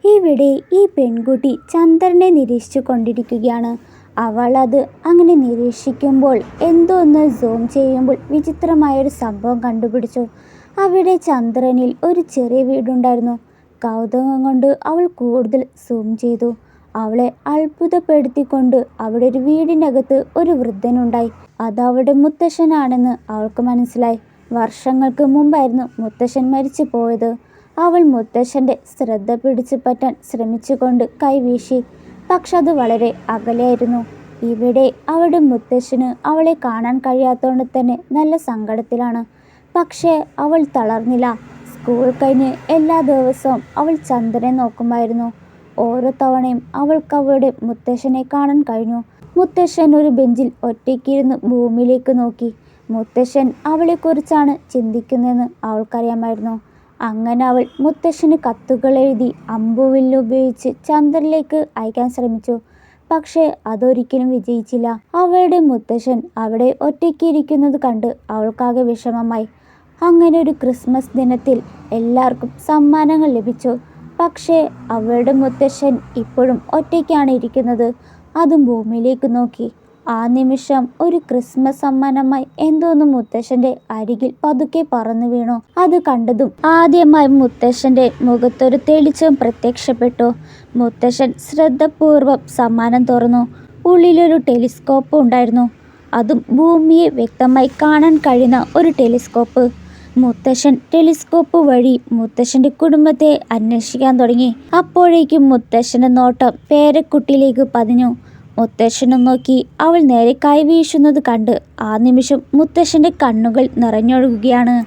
ഇവിടെ ഈ പെൺകുട്ടി ചന്ദ്രനെ നിരീക്ഷിച്ചു കൊണ്ടിരിക്കുകയാണ്. അവൾ അത് അങ്ങനെ നിരീക്ഷിക്കുമ്പോൾ എന്തോ ഒന്ന് സൂം ചെയ്യുമ്പോൾ വിചിത്രമായൊരു സംഭവം കണ്ടുപിടിച്ചു. അവിടെ ചന്ദ്രനിൽ ഒരു ചെറിയ വീടുണ്ടായിരുന്നു. കൗതുകം കൊണ്ട് അവൾ കൂടുതൽ സൂം ചെയ്തു. അവളെ അത്ഭുതപ്പെടുത്തിക്കൊണ്ട് അവിടെ ഒരു വീടിനകത്ത് ഒരു വൃദ്ധനുണ്ടായി. അത് അവളുടെ മുത്തശ്ശനാണെന്ന് അവൾക്ക് മനസ്സിലായി. വർഷങ്ങൾക്ക് മുമ്പായിരുന്നു മുത്തശ്ശൻ മരിച്ചു പോയത്. അവൾ മുത്തശ്ശൻ്റെ ശ്രദ്ധ പിടിച്ചു പറ്റാൻ ശ്രമിച്ചുകൊണ്ട് കൈവീശി. പക്ഷെ അത് വളരെ അകലെയായിരുന്നു. ഇവിടെ അവളുടെ മുത്തശ്ശന് അവളെ കാണാൻ കഴിയാത്തതുകൊണ്ട് തന്നെ നല്ല സങ്കടത്തിലാണ്. പക്ഷേ അവൾ തളർന്നില്ല. സ്കൂൾ കഴിഞ്ഞ് എല്ലാ ദിവസവും അവൾ ചന്ദ്രനെ നോക്കുമായിരുന്നു. ഓരോ തവണയും അവൾക്ക് അവളുടെ മുത്തശ്ശനെ കാണാൻ കഴിഞ്ഞു. മുത്തശ്ശൻ ഒരു ബെഞ്ചിൽ ഒറ്റയ്ക്കിരുന്ന് ഭൂമിയിലേക്ക് നോക്കി. മുത്തശ്ശൻ അവളെക്കുറിച്ചാണ് ചിന്തിക്കുന്നതെന്ന് അവൾക്കറിയാമായിരുന്നു. അങ്ങനെ അവൾ മുത്തശ്ശന് കത്തുകൾ എഴുതി അമ്പുവില്ലുപയോഗിച്ച് ചന്ദ്രനിലേക്ക് അയക്കാൻ ശ്രമിച്ചു. പക്ഷേ അതൊരിക്കലും വിജയിച്ചില്ല. അവളുടെ മുത്തശ്ശൻ അവിടെ ഒറ്റയ്ക്കിരിക്കുന്നത് കണ്ട് അവൾക്കാകെ വിഷമമായി. അങ്ങനെ ഒരു ക്രിസ്മസ് ദിനത്തിൽ എല്ലാവർക്കും സമ്മാനങ്ങൾ ലഭിച്ചു. പക്ഷേ അവളുടെ മുത്തശ്ശൻ ഇപ്പോഴും ഒറ്റയ്ക്കാണ് ഇരിക്കുന്നത്. അതും ഭൂമിയിലേക്ക് നോക്കി. ആ നിമിഷം ഒരു ക്രിസ്മസ് സമ്മാനമായി എന്തോന്ന് മുത്തശ്ശന്റെ അരികിൽ പതുക്കെ പറന്നു വീണു. അത് കണ്ടതും ആദ്യമായി മുത്തശ്ശന്റെ മുഖത്തൊരു തെളിച്ചം പ്രത്യക്ഷപ്പെട്ടു. മുത്തശ്ശൻ ശ്രദ്ധാപൂർവം സമ്മാനം തുറന്നു. ഉള്ളിലൊരു ടെലിസ്കോപ്പ് ഉണ്ടായിരുന്നു. അതും ഭൂമിയെ വ്യക്തമായി കാണാൻ കഴിയുന്ന ഒരു ടെലിസ്കോപ്പ്. മുത്തശ്ശൻ ടെലിസ്കോപ്പ് വഴി മുത്തശ്ശന്റെ കുടുംബത്തെ അന്വേഷിക്കാൻ തുടങ്ങി. അപ്പോഴേക്കും മുത്തശ്ശന്റെ നോട്ടം പേരക്കുട്ടിയിലേക്ക് പതിഞ്ഞു. മുത്തശ്ശനും നോക്കി. അവൾ നേരെ കൈവീശുന്നത് കണ്ട് ആ നിമിഷം മുത്തശ്ശന്റെ കണ്ണുകൾ നിറഞ്ഞൊഴുകുകയാണ്.